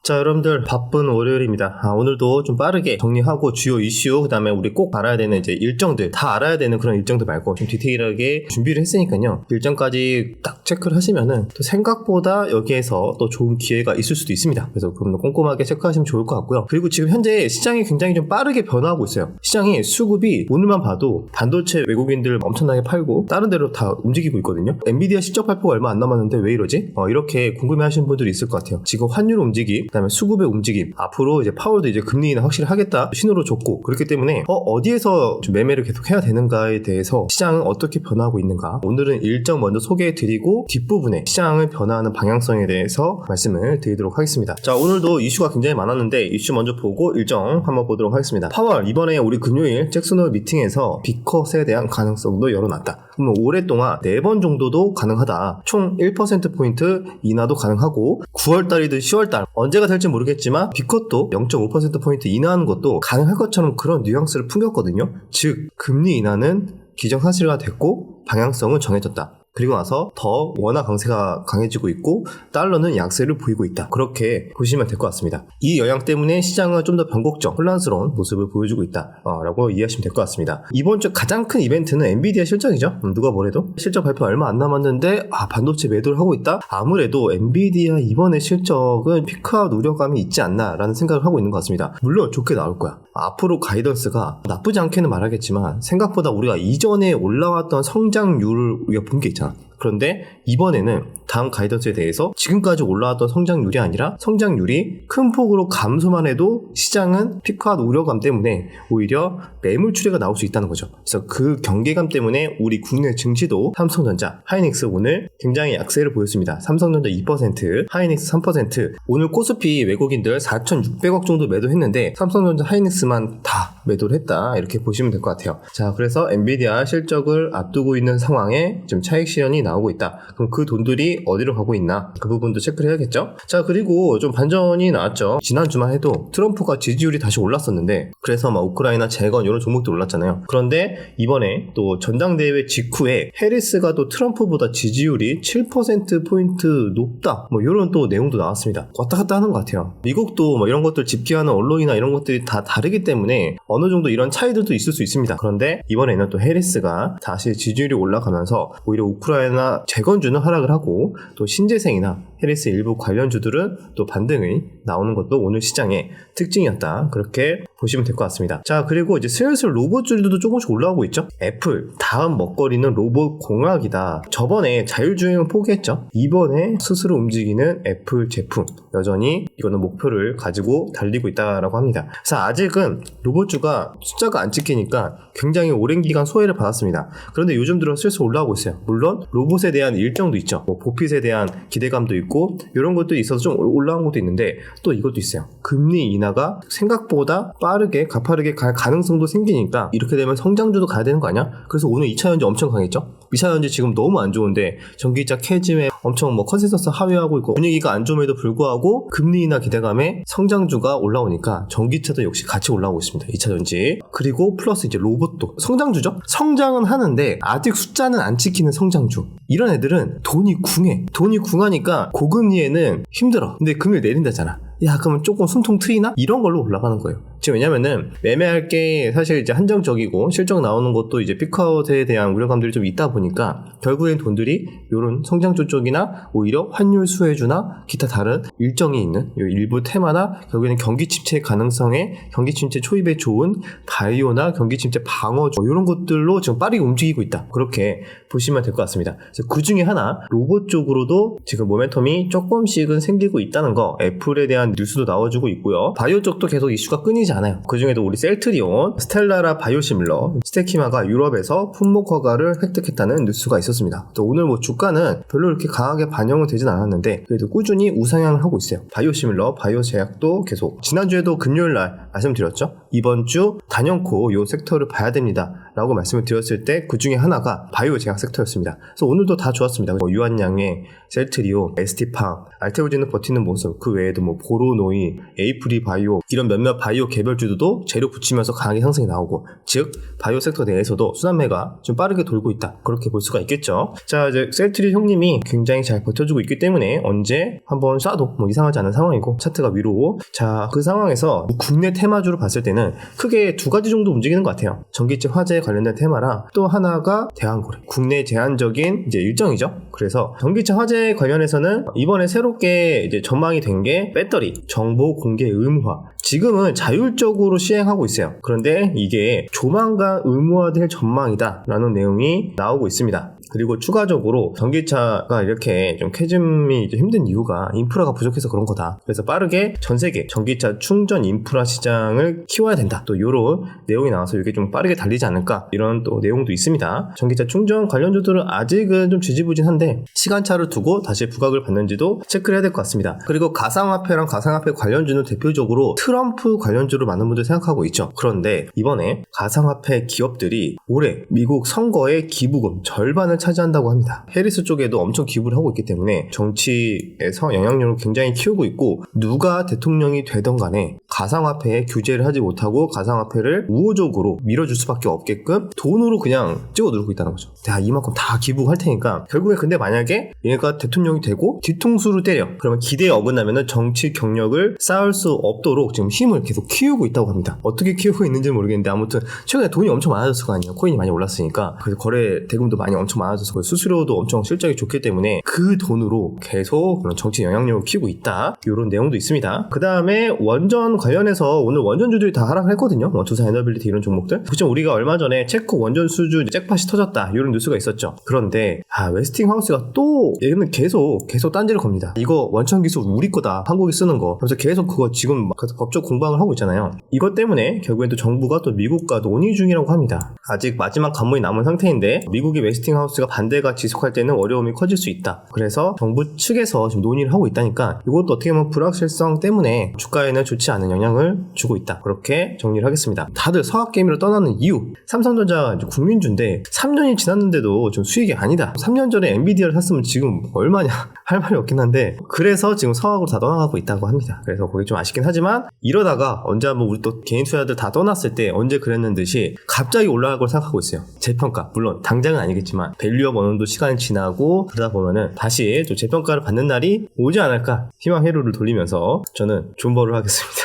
자, 여러분들 바쁜 월요일입니다. 오늘도 좀 빠르게 정리하고 주요 이슈, 그 다음에 우리 꼭 알아야 되는 이제 일정들, 다 알아야 되는 그런 일정들 말고 좀 디테일하게 준비를 했으니까요. 일정까지 딱 체크를 하시면은 또 생각보다 여기에서 또 좋은 기회가 있을 수도 있습니다. 그래서 그럼 꼼꼼하게 체크하시면 좋을 것 같고요. 그리고 지금 현재 시장이 굉장히 좀 빠르게 변화하고 있어요. 시장이 수급이 오늘만 봐도 반도체 외국인들 엄청나게 팔고 다른 데로 다 움직이고 있거든요. 엔비디아 실적 발표가 얼마 안 남았는데 왜 이러지? 이렇게 궁금해 하시는 분들이 있을 것 같아요. 지금 환율 움직임, 그다음에 수급의 움직임, 앞으로 이제 파월도 이제 금리 인하 확실히 하겠다 신호로 줬고, 그렇기 때문에 어디에서 좀 매매를 계속 해야 되는가에 대해서 시장은 어떻게 변화하고 있는가, 오늘은 일정 먼저 소개해드리고 뒷부분에 시장을 변화하는 방향성에 대해서 말씀을 드리도록 하겠습니다. 자, 오늘도 이슈가 굉장히 많았는데 이슈 먼저 보고 일정 한번 보도록 하겠습니다. 파월 이번에 우리 금요일 잭슨 홀 미팅에서 빅컷에 대한 가능성도 열어놨다. 그러면 오랫동안 4번 정도도 가능하다. 총 1%포인트 인하도 가능하고 9월달이든 10월달 언제가 될지 모르겠지만 빅컷도 0.5%포인트 인하하는 것도 가능할 것처럼 그런 뉘앙스를 풍겼거든요. 즉 금리 인하는 기정사실화 됐고 방향성은 정해졌다. 그리고 나서 더 원화 강세가 강해지고 있고 달러는 약세를 보이고 있다. 그렇게 보시면 될 것 같습니다. 이 영향 때문에 시장은 좀 더 변곡적, 혼란스러운 모습을 보여주고 있다 라고 이해하시면 될 것 같습니다. 이번 주 가장 큰 이벤트는 엔비디아 실적이죠. 누가 뭐래도 실적 발표 얼마 안 남았는데 반도체 매도를 하고 있다? 아무래도 엔비디아 이번에 실적은 피크아웃 우려감이 있지 않나 라는 생각을 하고 있는 것 같습니다. 물론 좋게 나올 거야. 앞으로 가이던스가 나쁘지 않게는 말하겠지만 생각보다 우리가 이전에 올라왔던 성장률을 우리가 본 게 있잖아. 그런데 이번에는 다음 가이던스에 대해서 지금까지 올라왔던 성장률이 아니라 성장률이 큰 폭으로 감소만 해도 시장은 피크아웃 우려감 때문에 오히려 매물 출회가 나올 수 있다는 거죠. 그래서 그 경계감 때문에 우리 국내 증시도 삼성전자, 하이닉스 오늘 굉장히 약세를 보였습니다. 삼성전자 2%, 하이닉스 3%. 오늘 코스피 외국인들 4,600억 정도 매도했는데 삼성전자, 하이닉스만 다 매도를 했다. 이렇게 보시면 될 것 같아요. 자, 그래서 엔비디아 실적을 앞두고 있는 상황에 지금 차익 실현이 나오고 있다. 그럼 그 돈들이 어디로 가고 있나? 그 부분도 체크를 해야겠죠? 자, 그리고 좀 반전이 나왔죠. 지난주만 해도 트럼프가 지지율이 다시 올랐었는데, 그래서 막 우크라이나 재건 이런 종목도 올랐잖아요. 그런데 이번에 또 전당대회 직후에 해리스가 또 트럼프보다 지지율이 7%포인트 높다. 이런 또 내용도 나왔습니다. 왔다 갔다 하는 것 같아요. 미국도 이런 것들 집계하는 언론이나 이런 것들이 다 다르기 때문에 어느 정도 이런 차이들도 있을 수 있습니다. 그런데 이번에는 또 해리스가 다시 지지율이 올라가면서 오히려 우크라이나 재건주는 하락을 하고 또 신재생이나 해리스 일부 관련주들은 또 반등이 나오는 것도 오늘 시장의 특징이었다. 그렇게 보시면 될 것 같습니다. 자, 그리고 이제 슬슬 로봇주들도 조금씩 올라오고 있죠. 애플 다음 먹거리는 로봇 공학이다. 저번에 자율주행을 포기했죠. 이번에 스스로 움직이는 애플 제품 여전히 이거는 목표를 가지고 달리고 있다라고 합니다. 그래서 아직은 로봇주가 숫자가 안 찍히니까 굉장히 오랜 기간 소외를 받았습니다. 그런데 요즘 들어 슬슬 올라오고 있어요. 물론 로봇에 대한 일정도 있죠. 보핏에 대한 기대감도 있고 이런 것들이 있어서 좀 올라온 것도 있는데 또 이것도 있어요. 금리 인하가 생각보다 빠르게 가파르게 갈 가능성도 생기니까 이렇게 되면 성장주도 가야 되는 거 아니야? 그래서 오늘 2차전지 엄청 강했죠. 2차전지 지금 너무 안 좋은데 전기차 캐즘에 엄청 컨센서스 하회하고 있고 분위기가 안 좋음에도 불구하고 금리 인하 기대감에 성장주가 올라오니까 전기차도 역시 같이 올라오고 있습니다. 2차전지. 그리고 플러스 이제 로봇도 성장주죠. 성장은 하는데 아직 숫자는 안 찍히는 성장주. 이런 애들은 돈이 궁해. 돈이 궁하니까 고금리에는 힘들어. 근데 금리 내린다잖아. 야, 그러면 조금 숨통 트이나? 이런 걸로 올라가는 거예요. 지금 왜냐면은 매매할 게 사실 이제 한정적이고 실적 나오는 것도 이제 피크아웃에 대한 우려감들이 좀 있다 보니까 결국엔 돈들이 이런 성장주 쪽이나 오히려 환율 수혜주나 기타 다른 일정이 있는 일부 테마나 결국에는 경기 침체 가능성에 경기 침체 초입에 좋은 바이오나 경기 침체 방어주 이런 것들로 지금 빠르게 움직이고 있다. 그렇게 보시면 될 것 같습니다. 그래서 그 중에 하나 로봇 쪽으로도 지금 모멘텀이 조금씩은 생기고 있다는 거 애플에 대한 뉴스도 나와주고 있고요. 바이오 쪽도 계속 이슈가 끊이지 않아요. 그 중에도 우리 셀트리온, 스텔라라 바이오시밀러, 스테키마가 유럽에서 품목 허가를 획득했다는 뉴스가 있었습니다. 또 오늘 주가는 별로 이렇게 강하게 반영은 되진 않았는데 그래도 꾸준히 우상향을 하고 있어요. 바이오시밀러, 바이오제약도 계속 지난주에도 금요일날 말씀드렸죠. 이번 주 단연코 이 섹터를 봐야 됩니다 라고 말씀을 드렸을 때 그 중에 하나가 바이오제약 섹터였습니다. 그래서 오늘도 다 좋았습니다. 유한양의 셀트리온, ST팜, 알테오젠은 버티는 모습, 그 외에도 보로노이, 에이프리 바이오 이런 몇몇 바이오 개별주들도 재료 붙이면서 강하게 상승이 나오고 즉 바이오 섹터 내에서도 순환매가 좀 빠르게 돌고 있다. 그렇게 볼 수가 있겠죠. 자, 이제 셀트리 형님이 굉장히 잘 버텨주고 있기 때문에 언제 한번 쏴도 뭐 이상하지 않은 상황이고 차트가 위로. 자, 그 상황에서 국내 테마주로 봤을 때는 크게 두 가지 정도 움직이는 것 같아요. 전기차 화재 관련된 테마랑 또 하나가 대환고래. 국내 제한적인 이제 일정이죠. 그래서 전기차 화재 관련해서는 이번에 새롭게 이제 전망이 된 게 배터리 정보 공개 의무화. 지금은 자율적으로 시행하고 있어요. 그런데 이게 조만간 의무화될 전망이다 라는 내용이 나오고 있습니다. 그리고 추가적으로 전기차가 이렇게 좀 캐즘이 이제 힘든 이유가 인프라가 부족해서 그런 거다. 그래서 빠르게 전 세계 전기차 충전 인프라 시장을 키워야 된다. 또 이런 내용이 나와서 이게 좀 빠르게 달리지 않을까 이런 또 내용도 있습니다. 전기차 충전 관련주들은 아직은 좀 지지부진한데 시간차를 두고 다시 부각을 받는지도 체크를 해야 될 것 같습니다. 그리고 가상화폐랑 가상화폐 관련주는 대표적으로 트럼프 관련주로 많은 분들이 생각하고 있죠. 그런데 이번에 가상화폐 기업들이 올해 미국 선거의 기부금 절반을 차지한다고 합니다. 해리스 쪽에도 엄청 기부를 하고 있기 때문에 정치에서 영향력을 굉장히 키우고 있고 누가 대통령이 되던 간에 가상화폐에 규제를 하지 못하고 가상화폐를 우호적으로 밀어줄 수밖에 없게끔 돈으로 그냥 찍어 누르고 있다는 거죠. 야, 이만큼 다 기부할 테니까 결국에 근데 만약에 얘가 대통령이 되고 뒤통수를 때려 그러면 기대에 어긋나면 정치 경력을 쌓을 수 없도록 지금 힘을 계속 키우고 있다고 합니다. 어떻게 키우고 있는지 모르겠는데 아무튼 최근에 돈이 엄청 많아졌을 거 아니에요. 코인이 많이 올랐으니까. 그래서 거래 대금도 많이 엄청 많아져서 수수료도 엄청 실적이 좋기 때문에 그 돈으로 계속 그런 정치 영향력을 키우고 있다. 이런 내용도 있습니다. 그 다음에 원전 관련해서 오늘 원전주들이 다 하락을 했거든요. 두산 에너빌리티 이런 종목들. 그쵸, 우리가 얼마 전에 체코 원전 수주 잭팟이 터졌다 이런 뉴스가 있었죠. 그런데 웨스팅하우스가 또 얘는 계속 딴지를 겁니다. 이거 원천 기술 우리 거다. 한국이 쓰는 거. 그래서 계속 그거 지금 법적 공방을 하고 있잖아요. 이것 때문에 결국엔 또 정부가 또 미국과 논의 중이라고 합니다. 아직 마지막 관문이 남은 상태인데 미국이 웨스팅하우스가 반대가 지속할 때는 어려움이 커질 수 있다. 그래서 정부 측에서 지금 논의를 하고 있다니까 이것도 어떻게 보면 불확실성 때문에 주가에는 좋지 않은 영향을 주고 있다. 그렇게 정리를 하겠습니다. 다들 서학개미로 떠나는 이유. 삼성전자가 이제 국민주인데 3년이 지났는데도 좀 수익이 아니다. 3년 전에 엔비디아를 샀으면 지금 얼마냐 할 말이 없긴 한데 그래서 지금 서학으로 다 떠나가고 있다고 합니다. 그래서 그게 좀 아쉽긴 하지만 이러다가 언제 한번 우리 또 개인 투자들 다 떠났을 때 언제 그랬는 듯이 갑자기 올라갈 걸 생각하고 있어요. 재평가. 물론 당장은 아니겠지만 밸류업 어느 정도 시간이 지나고 그러다 보면은 다시 또 재평가를 받는 날이 오지 않을까 희망 회로를 돌리면서 저는 존버를 하겠습니다.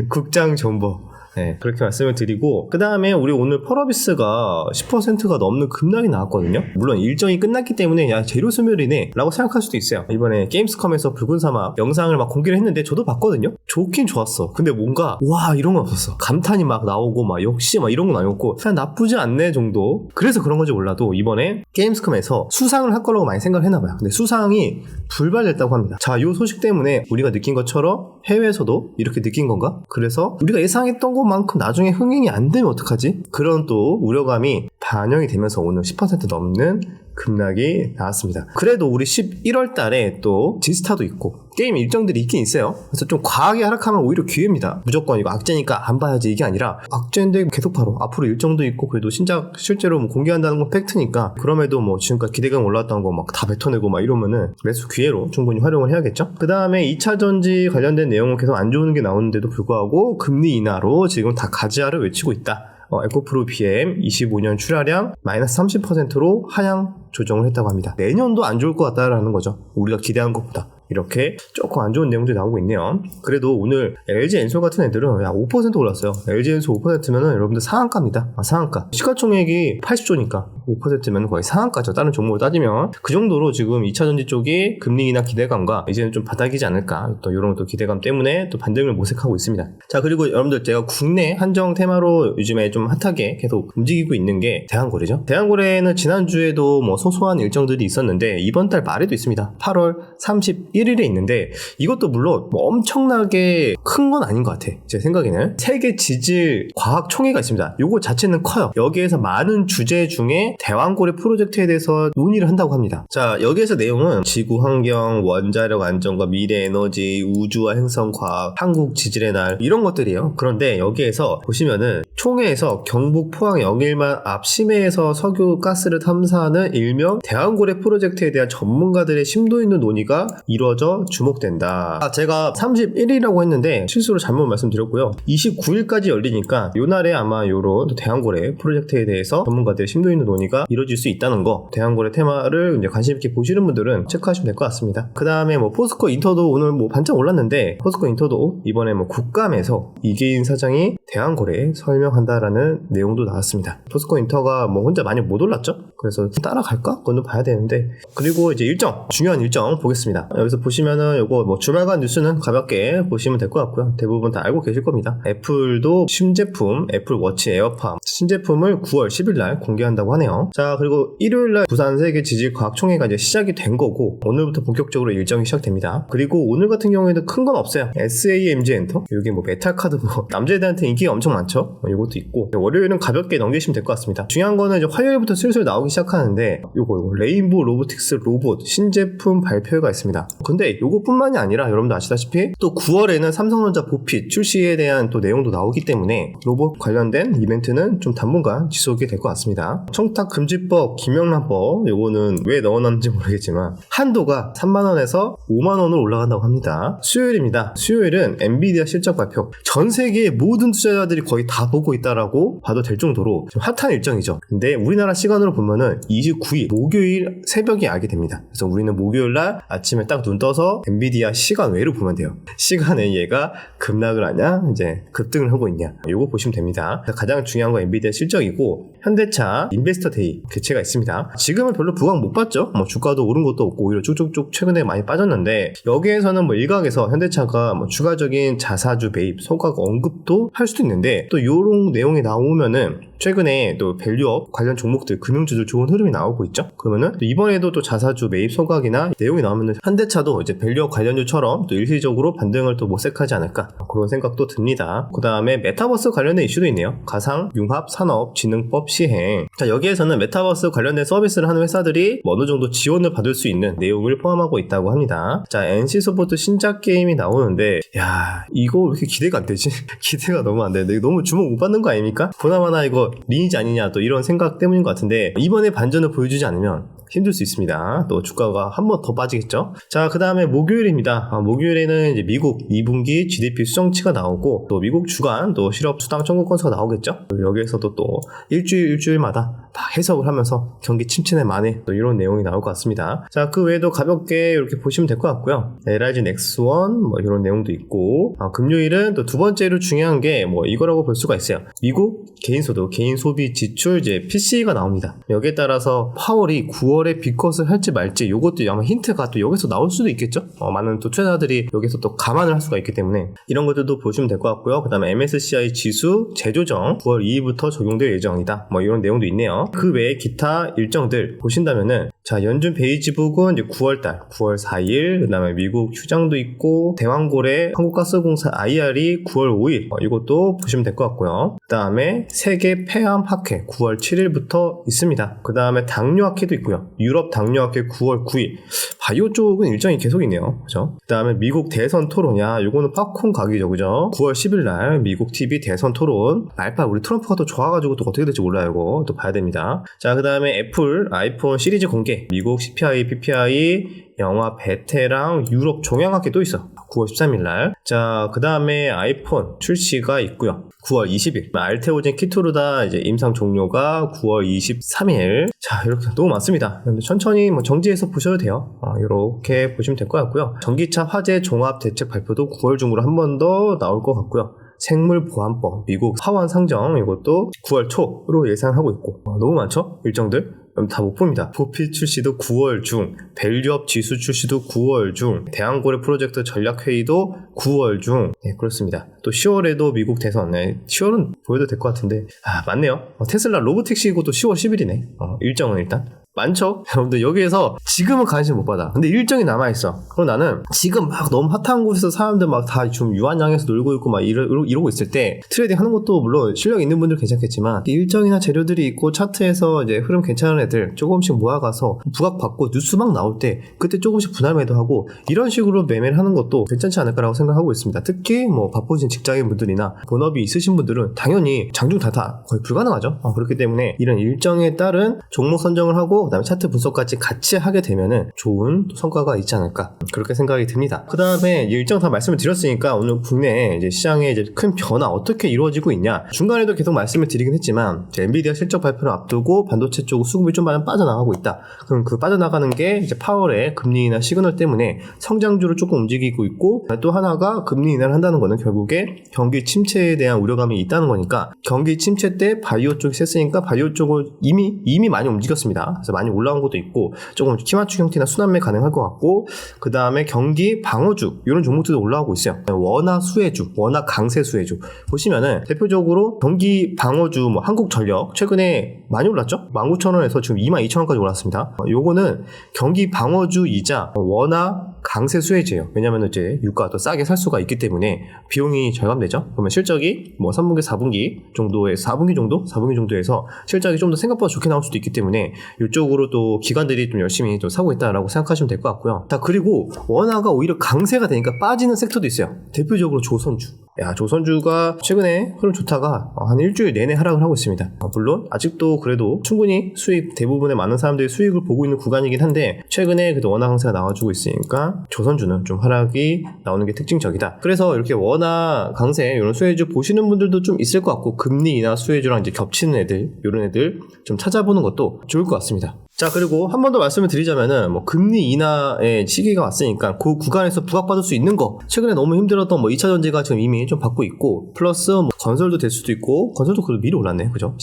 국장 존버. 네, 그렇게 말씀을 드리고 그 다음에 우리 오늘 펄어비스가 10%가 넘는 급락이 나왔거든요. 물론 일정이 끝났기 때문에 야 재료 소멸이네 라고 생각할 수도 있어요. 이번에 게임스컴에서 붉은 사막 영상을 막 공개를 했는데 저도 봤거든요. 좋긴 좋았어. 근데 뭔가 와 이런 건 없었어. 감탄이 막 나오고 막 역시 막 이런 건 아니었고 그냥 나쁘지 않네 정도. 그래서 그런 건지 몰라도 이번에 게임스컴에서 수상을 할 거라고 많이 생각을 했나봐요. 근데 수상이 불발됐다고 합니다. 자, 이 소식 때문에 우리가 느낀 것처럼 해외에서도 이렇게 느낀 건가? 그래서 우리가 예상했던 것만큼 나중에 흥행이 안 되면 어떡하지? 그런 또 우려감이 반영이 되면서 오늘 10% 넘는 급락이 나왔습니다. 그래도 우리 11월 달에 또 지스타도 있고 게임 일정들이 있긴 있어요. 그래서 좀 과하게 하락하면 오히려 기회입니다. 무조건 이거 악재니까 안 봐야지 이게 아니라 악재인데 계속 바로 앞으로 일정도 있고 그래도 신작 실제로 뭐 공개한다는 건 팩트니까 그럼에도 뭐 지금까지 기대감 올랐던 거 막 다 뱉어내고 막 이러면은 매수 기회로 충분히 활용을 해야겠죠. 그 다음에 2차전지 관련된 내용은 계속 안 좋은 게 나오는데도 불구하고 금리 인하로 지금 다 가지아를 외치고 있다. 에코프로 BM 25년 출하량 마이너스 30%로 하향 조정을 했다고 합니다. 내년도 안 좋을 것 같다라는 거죠. 우리가 기대한 것보다. 이렇게 조금 안 좋은 내용들이 나오고 있네요. 그래도 오늘 LG 엔솔 같은 애들은 5% 올랐어요. LG 엔솔 5%면은 여러분들 상한가입니다. 상한가. 시가총액이 80조니까 5%면 거의 상한가죠. 다른 종목을 따지면. 그 정도로 지금 2차전지 쪽이 금리 인하 기대감과 이제는 좀 바닥이지 않을까. 또 이런 또 기대감 때문에 또 반등을 모색하고 있습니다. 자, 그리고 여러분들 제가 국내 한정 테마로 요즘에 좀 핫하게 계속 움직이고 있는 게 대한고래죠. 대한고래는 지난주에도 뭐 소소한 일정들이 있었는데 이번 달 말에도 있습니다. 8월 31일에 있는데 이것도 물론 뭐 엄청나게 큰 건 아닌 것 같아. 제 생각에는 세계 지질 과학 총회가 있습니다. 요거 자체는 커요. 여기에서 많은 주제 중에 대왕고래 프로젝트에 대해서 논의를 한다고 합니다. 자, 여기에서 내용은 지구 환경, 원자력 안정과 미래 에너지, 우주와 행성 과학, 한국 지질의 날 이런 것들이에요. 그런데 여기에서 보시면은 총회에서 경북 포항 영일만 앞 심해에서 석유 가스를 탐사하는 일명 대왕고래 프로젝트에 대한 전문가들의 심도 있는 논의가 이루어져 주목된다. 제가 31일이라고 했는데 실수로 잘못 말씀드렸고요. 29일까지 열리니까 요날에 아마 요런 대왕고래 프로젝트에 대해서 전문가들의 심도 있는 논의가 이루어질 수 있다는 거, 대왕고래 테마를 이제 관심 있게 보시는 분들은 체크하시면 될 것 같습니다. 그 다음에 포스코 인터도 오늘 반짝 올랐는데, 포스코 인터도 이번에 국감에서 이계인 사장이 대왕고래 설명한다라는 내용도 나왔습니다. 포스코 인터가 혼자 많이 못 올랐죠? 그래서 따라갈까? 그건 봐야 되는데. 그리고 이제 중요한 일정 보겠습니다. 여기서 보시면은 요거 주말간 뉴스는 가볍게 보시면 될 것 같고요. 대부분 다 알고 계실 겁니다. 애플도 신제품 애플워치 에어팟 신제품을 9월 10일 날 공개한다고 하네요. 자, 그리고 일요일 날 부산 세계 지질과학총회가 이제 시작이 된 거고, 오늘부터 본격적으로 일정이 시작됩니다. 그리고 오늘 같은 경우에는 큰 건 없어요. SAMG 엔터, 이게 메탈카드 남자애들한테 인기가 엄청 많죠. 이것도 있고, 월요일은 가볍게 넘기시면 될 것 같습니다. 중요한 거는 이제 화요일부터 슬슬 나오기 시작하는데, 요거 레인보우 로보틱스 로봇 신제품 발표회가 있습니다. 근데 요것뿐만이 아니라 여러분도 아시다시피 또 9월에는 삼성전자 보핏 출시에 대한 또 내용도 나오기 때문에 로봇 관련된 이벤트는 좀 당분간 지속이 될 것 같습니다. 청탁금지법, 김영란법, 요거는 왜 넣어놨는지 모르겠지만 한도가 3만원에서 5만원으로 올라간다고 합니다. 수요일입니다. 수요일은 엔비디아 실적 발표. 전 세계의 모든 투자자들이 거의 다 보고 있다라고 봐도 될 정도로 좀 핫한 일정이죠. 근데 우리나라 시간으로 보면은 29일 목요일 새벽에 알게 됩니다. 그래서 우리는 목요일날 아침에 딱 눈 떠서 엔비디아 시간 외로 보면 돼요. 시간에 얘가 급락을 하냐 이제 급등을 하고 있냐, 요거 보시면 됩니다. 가장 중요한 건 엔비디아 실적이고, 현대차 인베스터 데이 개최가 있습니다. 지금은 별로 부각 못 봤죠. 주가도 오른 것도 없고 오히려 쭉쭉쭉 최근에 많이 빠졌는데, 여기에서는 일각에서 현대차가 추가적인 자사주 매입 소각 언급도 할 수도 있는데, 또 요런 내용이 나오면은 최근에 또 밸류업 관련 종목들, 금융주들 좋은 흐름이 나오고 있죠. 그러면은 이번에도 또 자사주 매입 소각이나 내용이 나오면은 현대차도 이제 밸류업 관련주처럼 또 일시적으로 반등을 또 모색하지 않을까, 그런 생각도 듭니다. 그 다음에 메타버스 관련된 이슈도 있네요. 가상 융합 산업 진흥법 시행. 자, 여기에서는 메타버스 관련된 서비스를 하는 회사들이 어느 정도 지원을 받을 수 있는 내용을 포함하고 있다고 합니다. 자, NC소프트 신작 게임이 나오는데, 야, 이거 왜 이렇게 기대가 안 되지? 기대가 너무 안 되는데 너무 주목 못 받는 거 아닙니까? 보나마나 이거 리니지 아니냐, 또 이런 생각 때문인 것 같은데, 이번에 반전을 보여주지 않으면 힘들 수 있습니다. 또 주가가 한 번 더 빠지겠죠. 자, 그 다음에 목요일입니다. 목요일에는 이제 미국 2분기 GDP 수정치가 나오고, 또 미국 주간 또 실업 수당 청구 건수가 나오겠죠. 여기에서도 또 일주일마다 다 해석을 하면서 경기 침체내 만에 또 이런 내용이 나올 것 같습니다. 자, 그 외에도 가볍게 이렇게 보시면 될 것 같고요. LIG 넥스원 이런 내용도 있고, 금요일은 또 두 번째로 중요한 게 이거라고 볼 수가 있어요. 미국 개인소득, 개인소비 지출 이제 PC가 나옵니다. 여기에 따라서 파월이 9월에 빅컷을 할지 말지, 요것도 아마 힌트가 또 여기서 나올 수도 있겠죠. 많은 또 투자자들이 여기서 또 감안을 할 수가 있기 때문에 이런 것들도 보시면 될 것 같고요. 그 다음에 MSCI 지수 재조정 9월 2일부터 적용될 예정이다, 이런 내용도 있네요. 그 외에 기타 일정들 보신다면은, 자, 연준 베이지북은 이제 9월달 9월 4일, 그 다음에 미국 휴장도 있고, 대왕고래 한국가스공사 IR이 9월 5일, 이것도 보시면 될 것 같고요. 그 다음에 세계 폐암학회 9월 7일부터 있습니다. 그 다음에 당뇨학회도 있고요. 유럽 당뇨학회 9월 9일. 바이오 쪽은 일정이 계속 있네요. 그죠? 그 다음에 미국 대선 토론이야. 요거는 팝콘 각이죠. 그죠? 9월 10일 날 미국 TV 대선 토론. 말빨 우리 트럼프가 또 좋아가지고 또 어떻게 될지 몰라요. 이거 또 봐야 됩니다. 자, 그 다음에 애플 아이폰 시리즈 공개. 미국 CPI, PPI, 영화 베테랑, 유럽 종양학회 또 있어. 9월 13일 날. 자, 그 다음에 아이폰 출시가 있고요. 9월 20일. 알테오젠 키토르다 이제 임상 종료가 9월 23일. 자, 이렇게 너무 많습니다. 천천히 정지해서 보셔도 돼요. 이렇게 보시면 될 것 같고요. 전기차 화재 종합 대책 발표도 9월 중으로 한 번 더 나올 것 같고요. 생물보안법, 미국 하원 상정, 이것도 9월 초로 예상하고 있고, 너무 많죠? 일정들? 다 못 봅니다. 보핏 출시도 9월 중, 밸류업 지수 출시도 9월 중, 대왕고래 프로젝트 전략회의도 9월 중. 네, 그렇습니다. 또 10월에도 미국 대선. 네, 10월은 보여도 될 것 같은데, 맞네요. 테슬라 로보택시 이것도 10월 10일이네. 일정은 일단. 많죠? 여러분들 여기에서 지금은 관심 못 받아. 근데 일정이 남아있어. 그럼 나는 지금 막 너무 핫한 곳에서 사람들 막 다 좀 유한양에서 놀고 있고 막 이러고 있을 때 트레이딩 하는 것도 물론 실력 있는 분들 괜찮겠지만 일정이나 재료들이 있고 차트에서 이제 흐름 괜찮은 애들 조금씩 모아가서 부각받고 뉴스 막 나올 때 그때 조금씩 분할 매도하고 이런 식으로 매매를 하는 것도 괜찮지 않을까라고 생각하고 있습니다. 특히 뭐 바쁘신 직장인 분들이나 본업이 있으신 분들은 당연히 장중 다 거의 불가능하죠. 그렇기 때문에 이런 일정에 따른 종목 선정을 하고 그다음에 차트 분석까지 같이 하게 되면은 좋은 성과가 있지 않을까 그렇게 생각이 듭니다. 그 다음에 일정 다 말씀을 드렸으니까 오늘 국내 이제 시장의 이제 큰 변화 어떻게 이루어지고 있냐 중간에도 계속 말씀을 드리긴 했지만 엔비디아 실적 발표를 앞두고 반도체 쪽 수급이 좀 많이 빠져나가고 있다. 그럼 그 빠져나가는 게 이제 파월의 금리 인하 시그널 때문에 성장주를 조금 움직이고 있고 또 하나가 금리 인하를 한다는 거는 결국에 경기 침체에 대한 우려감이 있다는 거니까 경기 침체 때 바이오 쪽이 셌으니까 바이오 쪽을 이미 많이 움직였습니다. 그래서 많이 올라온 것도 있고 조금 키맞추 형태나 순환매 가능할 것 같고 그 다음에 경기 방어주 이런 종목들도 올라오고 있어요. 원화 수혜주, 원화 강세 수혜주 보시면은 대표적으로 경기 방어주 뭐 한국전력 최근에 많이 올랐죠? 19,000원에서 지금 22,000원까지 올랐습니다. 요거는 경기 방어주이자 원화 강세 수혜주예요. 왜냐면 이제 유가가 더 싸게 살 수가 있기 때문에 비용이 절감되죠. 그러면 실적이 뭐 3분기, 4분기 정도에서 실적이 좀 더 생각보다 좋게 나올 수도 있기 때문에 이쪽으로 또 기관들이 좀 열심히 또 사고 있다라고 생각하시면 될 것 같고요. 자, 그리고 원화가 오히려 강세가 되니까 빠지는 섹터도 있어요. 대표적으로 조선주. 조선주가 최근에 흐름 좋다가 한 일주일 내내 하락을 하고 있습니다. 물론 아직도 그래도 충분히 수익 대부분의 많은 사람들이 수익을 보고 있는 구간이긴 한데 최근에 그래도 원화 강세가 나와주고 있으니까 조선주는 좀 하락이 나오는 게 특징적이다. 그래서 이렇게 원화 강세 이런 수혜주 보시는 분들도 좀 있을 것 같고 금리 인하 수혜주랑 이제 겹치는 애들 이런 애들 좀 찾아보는 것도 좋을 것 같습니다. 자, 그리고 한 번 더 말씀을 드리자면은 뭐 금리 인하의 시기가 왔으니까 그 구간에서 부각받을 수 있는 거 최근에 너무 힘들었던 뭐 2차전지가 지금 이미 좀 받고 있고 플러스 뭐 건설도 될 수도 있고 건설도 그래도 미리 올랐네 그죠?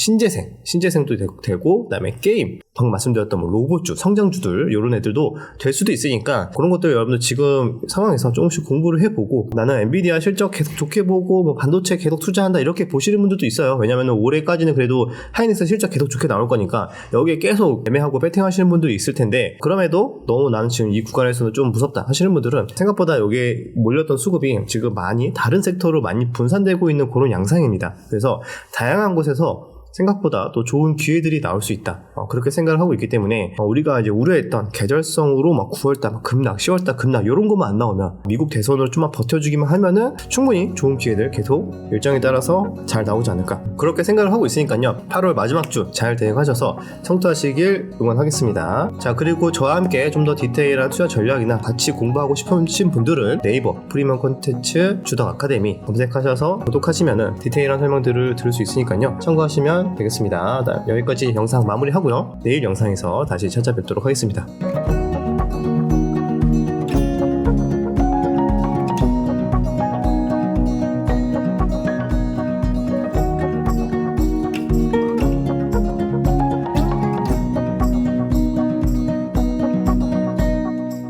신재생도 되고 그다음에 게임 방금 말씀드렸던 뭐 로봇주 성장주들 이런 애들도 될 수도 있으니까 그런 것들 여러분들 지금 상황에서 조금씩 공부를 해보고 나는 엔비디아 실적 계속 좋게 보고 뭐 반도체 계속 투자한다 이렇게 보시는 분들도 있어요. 왜냐면은 올해까지는 그래도 하이닉스 실적 계속 좋게 나올 거니까 여기에 계속 매매하고 배팅 하시는 분들이 있을 텐데 그럼에도 너무 나는 지금 이 구간에서는 좀 무섭다 하시는 분들은 생각보다 여기에 몰렸던 수급이 지금 많이 다른 섹터로 많이 분산되고 있는 그런 양상입니다. 그래서 다양한 곳에서 생각보다 또 좋은 기회들이 나올 수 있다. 그렇게 생각을 하고 있기 때문에 우리가 이제 우려했던 계절성으로 막 9월달 급락, 10월달 급락 이런 것만 안 나오면 미국 대선을 좀만 버텨주기만 하면은 충분히 좋은 기회들 계속 일정에 따라서 잘 나오지 않을까. 그렇게 생각을 하고 있으니까요. 8월 마지막 주 잘 대응하셔서 성투하시길 응원하겠습니다. 자, 그리고 저와 함께 좀 더 디테일한 투자 전략이나 같이 공부하고 싶으신 분들은 네이버 프리미엄 콘텐츠 주덕 아카데미 검색하셔서 구독하시면은 디테일한 설명들을 들을 수 있으니까요. 참고하시면 되겠습니다. 여기까지 영상 마무리하고요. 내일 영상에서 다시 찾아뵙도록 하겠습니다.